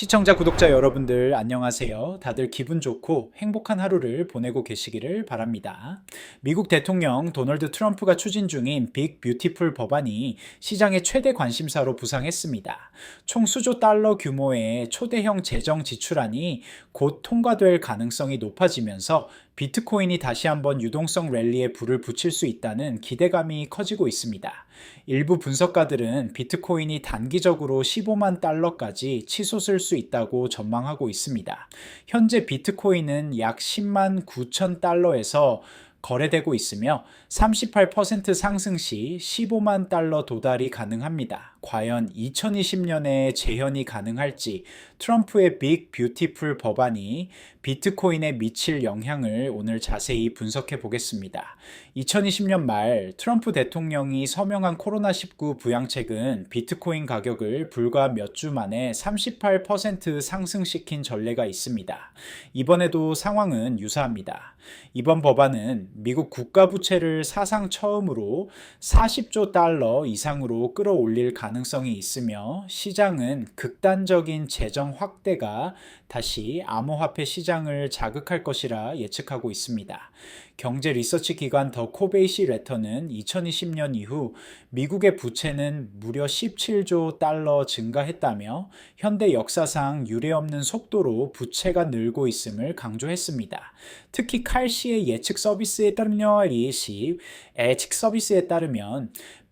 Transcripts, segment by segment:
시청자, 구독자 여러분들 안녕하세요. 다들 기분 좋고 행복한 하루를 보내고 계시기를 바랍니다. 미국 대통령 도널드 트럼프가 추진 중인 빅 뷰티풀 법안이 시장의 최대 관심사로 부상했습니다. 총 수조 달러 규모의 초대형 재정 지출안이 곧 통과될 가능성이 높아지면서 비트코인이 다시 한번 유동성 랠리에 불을 붙일 수 있다는 기대감이 커지고 있습니다. 일부 분석가들은 비트코인이 단기적으로 15만 달러까지 치솟을 수 있다고 전망하고 있습니다. 현재 비트코인은 약 10만 9천 달러에서 거래되고 있으며 38% 상승 시 15만 달러 도달이 가능합니다. 과연 2020년에 재현이 가능할지 트럼프의 빅 뷰티풀 법안이 비트코인에 미칠 영향을 오늘 자세히 분석해 보겠습니다. 2020년 말 트럼프 대통령이 서명한 코로나19 부양책은 비트코인 가격을 불과 몇 주 만에 38% 상승시킨 전례가 있습니다. 이번에도 상황은 유사합니다. 이번 법안은 미국 국가부채를 사상 처음으로 40조 달러 이상으로 끌어올릴 가능성이 있으며 시장은 극단적인 재정 확대가 다시 암호화폐 시장을 자극할 것이라 예측하고 있습니다. 경제 리서치 기관 더 코베이시 레터는 2020년 이후 미국의 부채는 무려 17조 달러 증가했다며 현대 역사상 유례없는 속도로 부채가 늘고 있음을 강조했습니다. 특히 칼시의 예측 서비스에 따르면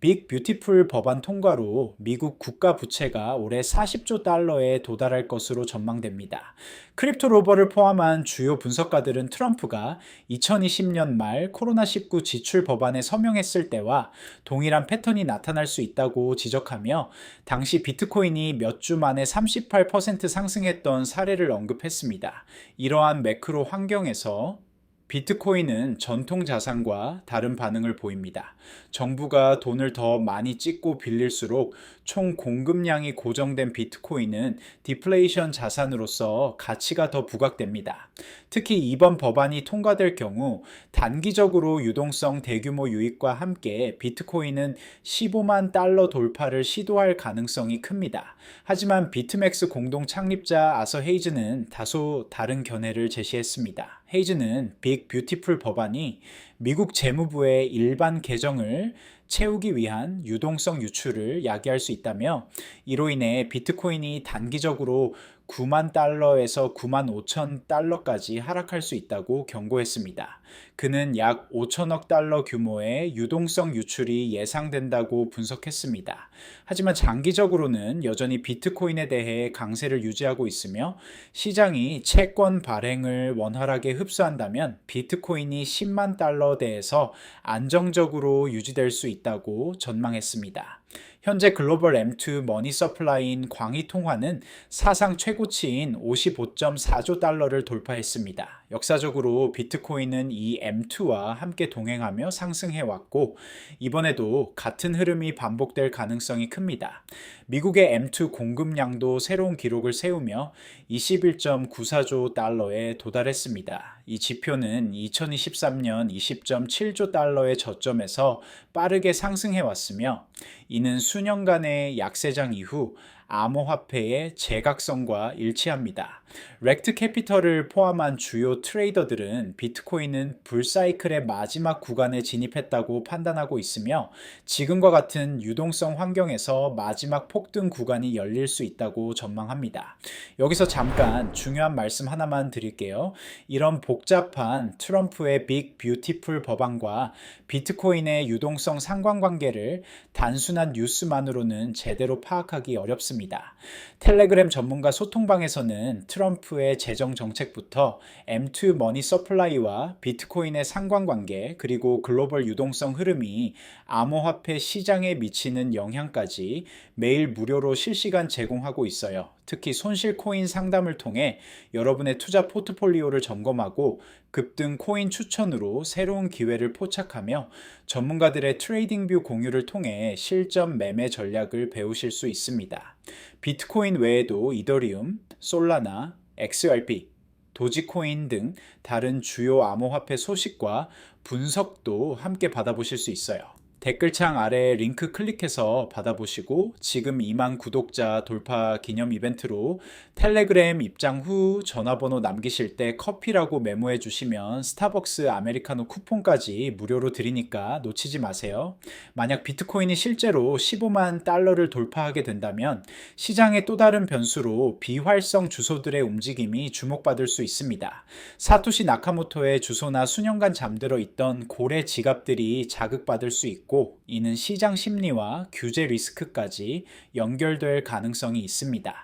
빅 뷰티풀 법안 통과로 미국 국가 부채가 올해 40조 달러에 도달할 것으로 전망됩니다. 크립토 로버를 포함한 주요 분석가들은 트럼프가 2020년 말 코로나19 지출 법안에 서명했을 때와 동일한 패턴이 나타날 수 있다고 지적하며 당시 비트코인이 몇 주 만에 38% 상승했던 사례를 언급했습니다. 이러한 매크로 환경에서 비트코인은 전통 자산과 다른 반응을 보입니다. 정부가 돈을 더 많이 찍고 빌릴수록 총 공급량이 고정된 비트코인은 디플레이션 자산으로서 가치가 더 부각됩니다. 특히 이번 법안이 통과될 경우 단기적으로 유동성 대규모 유입과 함께 비트코인은 15만 달러 돌파를 시도할 가능성이 큽니다. 하지만 비트맥스 공동 창립자 아서 헤이즈는 다소 다른 견해를 제시했습니다. 헤이즈는 빅 뷰티풀 법안이 미국 재무부의 일반 계정을 채우기 위한 유동성 유출을 야기할 수 있다며 이로 인해 비트코인이 단기적으로 9만 달러에서 9만 5천 달러까지 하락할 수 있다고 경고했습니다. 그는 약 5천억 달러 규모의 유동성 유출이 예상된다고 분석했습니다. 하지만 장기적으로는 여전히 비트코인에 대해 강세를 유지하고 있으며 시장이 채권 발행을 원활하게 흡수한다면 비트코인이 10만 달러대에서 안정적으로 유지될 수 있다고 전망했습니다. 현재 글로벌 M2 머니 서플라이인 광의 통화는 사상 최고치인 55.4조 달러를 돌파했습니다. 역사적으로 비트코인은 이 M2와 함께 동행하며 상승해왔고 이번에도 같은 흐름이 반복될 가능성이 큽니다. 미국의 M2 공급량도 새로운 기록을 세우며 21.94조 달러에 도달했습니다. 이 지표는 2023년 20.7조 달러의 저점에서 빠르게 상승해왔으며 이는 수년간의 약세장 이후 암호화폐의 재각성과 일치합니다. 렉트 캐피털을 포함한 주요 트레이더들은 비트코인은 불사이클의 마지막 구간에 진입했다고 판단하고 있으며 지금과 같은 유동성 환경에서 마지막 폭등 구간이 열릴 수 있다고 전망합니다. 여기서 잠깐 중요한 말씀 하나만 드릴게요. 이런 복잡한 트럼프의 빅 뷰티풀 법안과 비트코인의 유동성 상관관계를 단순한 뉴스만으로는 제대로 파악하기 어렵습니다. 텔레그램 전문가 소통방에서는 트럼프의 재정 정책부터 M2 머니 서플라이와 비트코인의 상관관계 그리고 글로벌 유동성 흐름이 암호화폐 시장에 미치는 영향까지 매일 무료로 실시간 제공하고 있어요. 특히 손실 코인 상담을 통해 여러분의 투자 포트폴리오를 점검하고 급등 코인 추천으로 새로운 기회를 포착하며 전문가들의 트레이딩 뷰 공유를 통해 실전 매매 전략을 배우실 수 있습니다. 비트코인 외에도 이더리움, 솔라나, XRP, 도지코인 등 다른 주요 암호화폐 소식과 분석도 함께 받아보실 수 있어요. 댓글창 아래 링크 클릭해서 받아보시고 지금 2만 구독자 돌파 기념 이벤트로 텔레그램 입장 후 전화번호 남기실 때 커피라고 메모해 주시면 스타벅스 아메리카노 쿠폰까지 무료로 드리니까 놓치지 마세요. 만약 비트코인이 실제로 15만 달러를 돌파하게 된다면 시장의 또 다른 변수로 비활성 주소들의 움직임이 주목받을 수 있습니다. 사토시 나카모토의 주소나 수년간 잠들어 있던 고래 지갑들이 자극받을 수 있고 이는 시장 심리와 규제 리스크까지 연결될 가능성이 있습니다.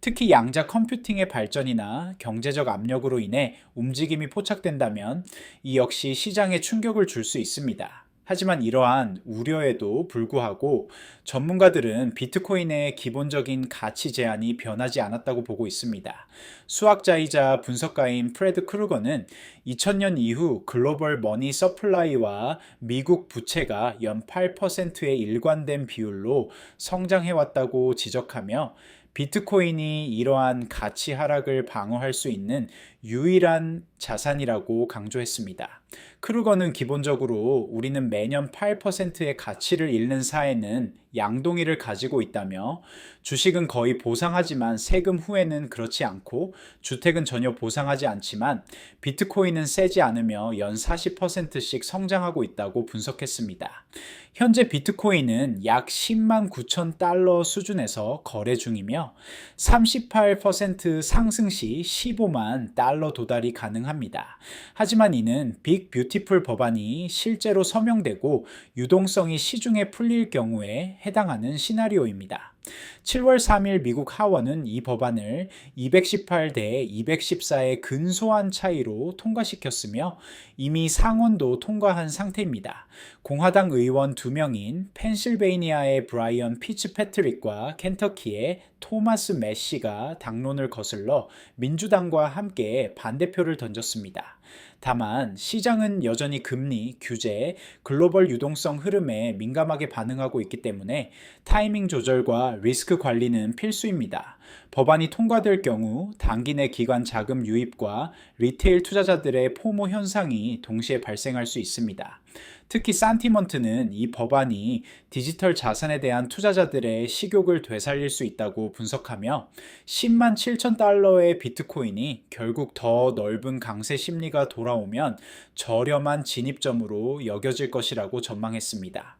특히 양자 컴퓨팅의 발전이나 경제적 압력으로 인해 움직임이 포착된다면 이 역시 시장에 충격을 줄 수 있습니다. 하지만 이러한 우려에도 불구하고 전문가들은 비트코인의 기본적인 가치 제한이 변하지 않았다고 보고 있습니다. 수학자이자 분석가인 프레드 크루거는 2000년 이후 글로벌 머니 서플라이와 미국 부채가 연 8%의 일관된 비율로 성장해왔다고 지적하며 비트코인이 이러한 가치 하락을 방어할 수 있는 유일한 자산이라고 강조했습니다. 크루거는 기본적으로 우리는 매년 8%의 가치를 잃는 사회는 양동이를 가지고 있다며 주식은 거의 보상하지만 세금 후에는 그렇지 않고 주택은 전혀 보상하지 않지만 비트코인은 세지 않으며 연 40%씩 성장하고 있다고 분석했습니다. 현재 비트코인은 약 10만 9천 달러 수준에서 거래 중이며 38% 상승 시 15만 달러 도달이 가능합니다. 하지만 이는 빅 뷰티풀 법안이 실제로 서명되고 유동성이 시중에 풀릴 경우에 해당하는 시나리오입니다. 7월 3일 미국 하원은 이 법안을 218대 214의 근소한 차이로 통과시켰으며 이미 상원도 통과한 상태입니다. 공화당 의원 2명인 펜실베이니아의 브라이언 피츠패트릭과 켄터키의 토마스 매시가 당론을 거슬러 민주당과 함께 반대표를 던졌습니다. 다만 시장은 여전히 금리, 규제, 글로벌 유동성 흐름에 민감하게 반응하고 있기 때문에 타이밍 조절과 리스크 관리는 필수입니다. 법안이 통과될 경우 단기 내 기관 자금 유입과 리테일 투자자들의 포모 현상이 동시에 발생할 수 있습니다. 특히 산티먼트는 이 법안이 디지털 자산에 대한 투자자들의 식욕을 되살릴 수 있다고 분석하며 10만 7천 달러의 비트코인이 결국 더 넓은 강세 심리가 돌아오면 저렴한 진입점으로 여겨질 것이라고 전망했습니다.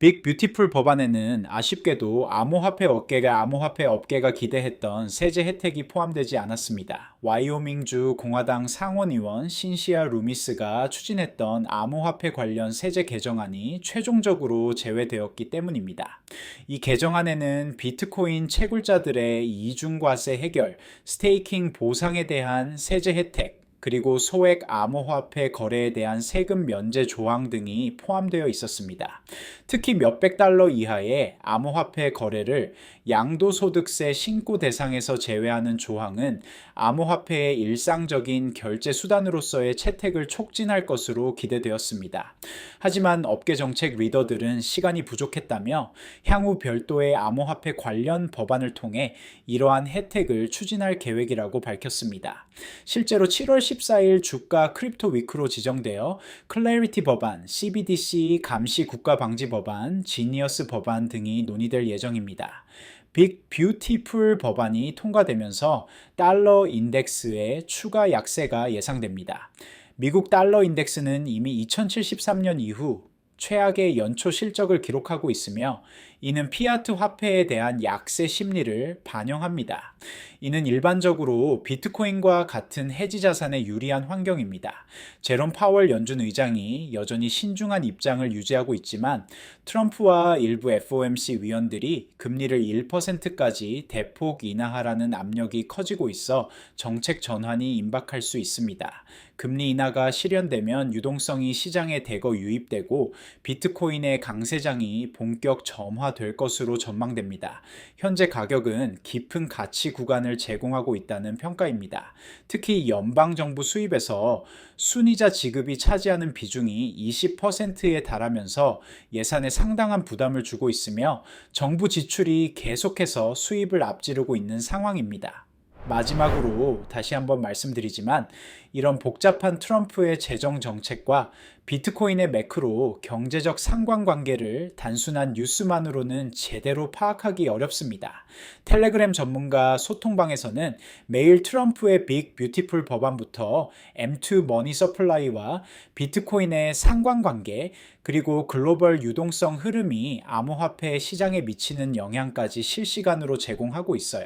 빅 뷰티풀 법안에는 아쉽게도 암호화폐 업계가 기대했던 세제 혜택이 포함되지 않았습니다. 와이오밍주 공화당 상원의원 신시아 루미스가 추진했던 암호화폐 관련 세제 개정안이 최종적으로 제외되었기 때문입니다. 이 개정안에는 비트코인 채굴자들의 이중과세 해결, 스테이킹 보상에 대한 세제 혜택, 그리고 소액 암호화폐 거래에 대한 세금 면제 조항 등이 포함되어 있었습니다. 특히 몇백 달러 이하의 암호화폐 거래를 양도소득세 신고 대상에서 제외하는 조항은 암호화폐의 일상적인 결제 수단으로서의 채택을 촉진할 것으로 기대되었습니다. 하지만 업계 정책 리더들은 시간이 부족했다며 향후 별도의 암호화폐 관련 법안을 통해 이러한 혜택을 추진할 계획이라고 밝혔습니다. 실제로 7월 14일 주가 크립토 위크로 지정되어 클래리티 법안, CBDC 감시 국가 방지 법안, 지니어스 법안 등이 논의될 예정입니다. 빅 뷰티풀 법안이 통과되면서 달러 인덱스의 추가 약세가 예상됩니다. 미국 달러 인덱스는 이미 2073년 이후 최악의 연초 실적을 기록하고 있으며 이는 피아트 화폐에 대한 약세 심리를 반영합니다. 이는 일반적으로 비트코인과 같은 해지 자산에 유리한 환경입니다. 제롬 파월 연준 의장이 여전히 신중한 입장을 유지하고 있지만 트럼프와 일부 FOMC 위원들이 금리를 1%까지 대폭 인하하라는 압력이 커지고 있어 정책 전환이 임박할 수 있습니다. 금리 인하가 실현되면 유동성이 시장에 대거 유입되고 비트코인의 강세장이 본격 점화될 것으로 전망됩니다. 현재 가격은 깊은 가치 구간을 제공하고 있다는 평가입니다. 특히 연방정부 수입에서 순이자 지급이 차지하는 비중이 20%에 달하면서 예산에 상당한 부담을 주고 있으며 정부 지출이 계속해서 수입을 앞지르고 있는 상황입니다. 마지막으로 다시 한번 말씀드리지만 이런 복잡한 트럼프의 재정 정책과 비트코인의 매크로 경제적 상관관계를 단순한 뉴스만으로는 제대로 파악하기 어렵습니다. 텔레그램 전문가 소통방에서는 매일 트럼프의 빅 뷰티풀 법안부터 M2 머니 서플라이와 비트코인의 상관관계, 그리고 글로벌 유동성 흐름이 암호화폐 시장에 미치는 영향까지 실시간으로 제공하고 있어요.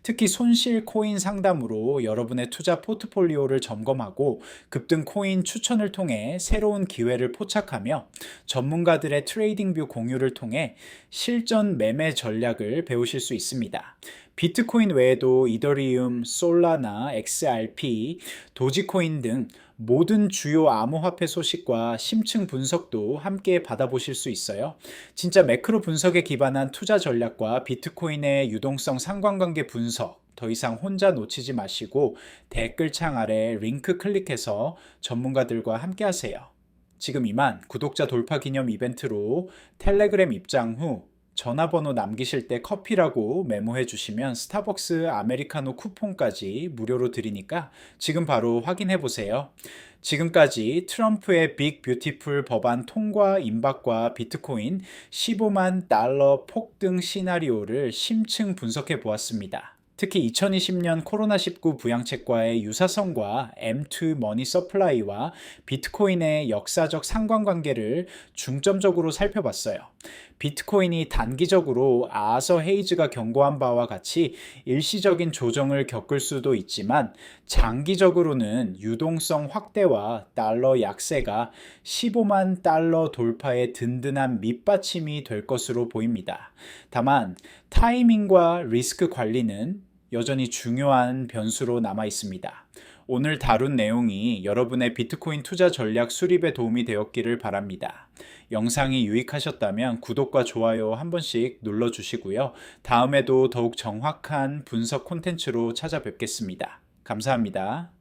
특히 손실 코인 상담으로 여러분의 투자 포트폴리오를 점검하고 급등 코인 추천을 통해 새로운 기회를 포착하며 전문가들의 트레이딩 뷰 공유를 통해 실전 매매 전략을 배우실 수 있습니다. 비트코인 외에도 이더리움, 솔라나, XRP, 도지코인 등 모든 주요 암호화폐 소식과 심층 분석도 함께 받아보실 수 있어요. 진짜 매크로 분석에 기반한 투자 전략과 비트코인의 유동성 상관관계 분석, 더 이상 혼자 놓치지 마시고 댓글창 아래 링크 클릭해서 전문가들과 함께 하세요. 지금 이만 구독자 돌파 기념 이벤트로 텔레그램 입장 후 전화번호 남기실 때 커피라고 메모해 주시면 스타벅스 아메리카노 쿠폰까지 무료로 드리니까 지금 바로 확인해 보세요. 지금까지 트럼프의 빅 뷰티풀 법안 통과 임박과 비트코인 15만 달러 폭등 시나리오를 심층 분석해 보았습니다. 특히 2020년 코로나19 부양책과의 유사성과 M2 머니 서플라이와 비트코인의 역사적 상관관계를 중점적으로 살펴봤어요. 비트코인이 단기적으로 아서 헤이즈가 경고한 바와 같이 일시적인 조정을 겪을 수도 있지만 장기적으로는 유동성 확대와 달러 약세가 15만 달러 돌파의 든든한 밑받침이 될 것으로 보입니다. 다만 타이밍과 리스크 관리는 여전히 중요한 변수로 남아 있습니다. 오늘 다룬 내용이 여러분의 비트코인 투자 전략 수립에 도움이 되었기를 바랍니다. 영상이 유익하셨다면 구독과 좋아요 한 번씩 눌러주시고요. 다음에도 더욱 정확한 분석 콘텐츠로 찾아뵙겠습니다. 감사합니다.